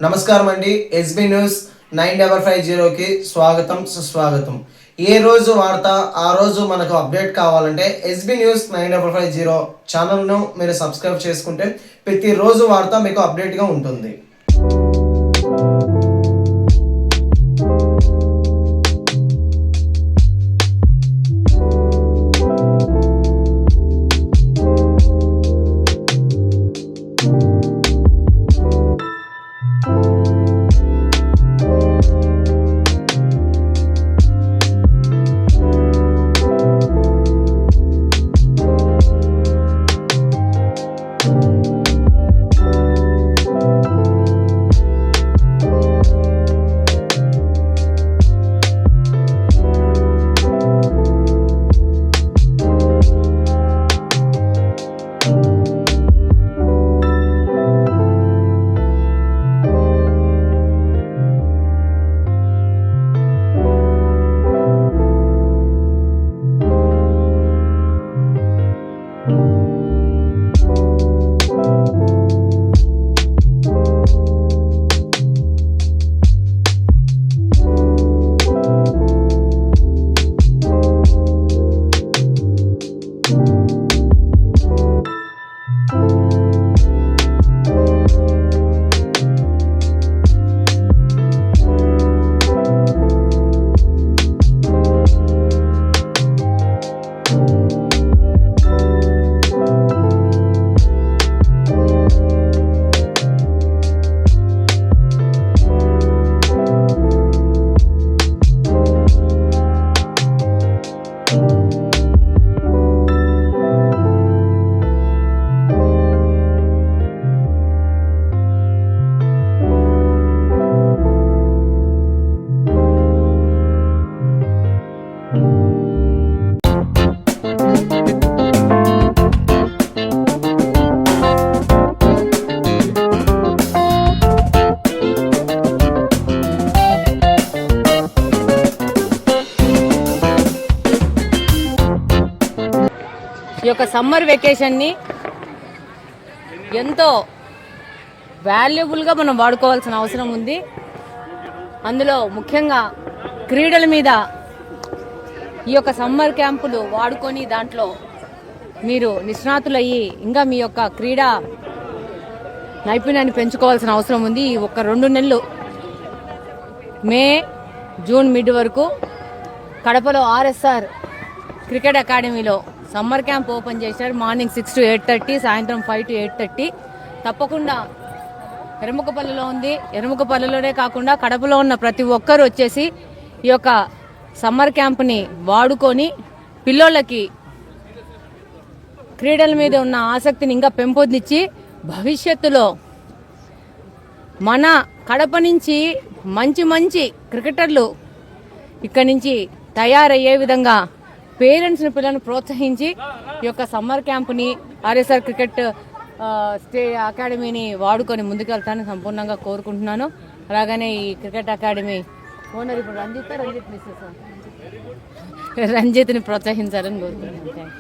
నమస్కారం అండి. SB news 9550కి స్వాగతం సుస్వాగతం. ఏ రోజు వార్త ఆ రోజు మనకు అప్డేట్ కావాలంటే ఎస్బీ న్యూస్ 9550 ఛానల్ను మీరు సబ్స్క్రైబ్ చేసుకుంటే ప్రతిరోజు వార్త మీకు అప్డేట్గా ఉంటుంది. ఈ యొక్క సమ్మర్ వెకేషన్ని ఎంతో వాల్యుబుల్గా మనం వాడుకోవాల్సిన అవసరం ఉంది. అందులో ముఖ్యంగా క్రీడల మీద ఈ యొక్క సమ్మర్ క్యాంపులు వాడుకొని దాంట్లో మీరు నిష్ణాతులయ్యి ఇంకా మీ యొక్క క్రీడా నైపుణ్యాన్ని పెంచుకోవాల్సిన అవసరం ఉంది. ఈ ఒక 2 నెలలు మే జూన్ మిడ్ వరకు కడపలో ఆర్ఎస్ఆర్ క్రికెట్ అకాడమీలో సమ్మర్ క్యాంప్ ఓపెన్ చేశారు. మార్నింగ్ 6 to 8:30, సాయంత్రం 5 to 8:30. తప్పకుండా ఎరుముకపల్లిలో ఉంది. ఎరుముకపల్లిలోనే కాకుండా కడపలో ఉన్న ప్రతి ఒక్కరు వచ్చేసి ఈ యొక్క సమ్మర్ క్యాంప్ని వాడుకొని పిల్లోళ్ళకి క్రీడల మీద ఉన్న ఆసక్తిని ఇంకా పెంపొందించి భవిష్యత్తులో మన కడప నుంచి మంచి మంచి క్రికెటర్లు ఇక్కడి నుంచి తయారయ్యే విధంగా పేరెంట్స్ని పిల్లలను ప్రోత్సహించి ఈ యొక్క సమ్మర్ క్యాంప్ని ఆర్ఎస్ఆర్ క్రికెట్ అకాడమీని వాడుకొని ముందుకెళ్తానని సంపూర్ణంగా కోరుకుంటున్నాను. అలాగనే ఈ క్రికెట్ అకాడమీ ఓనర్ ఇప్పుడు రంజిత్ని ప్రోత్సహించాలని కోరుకుంటున్నాను.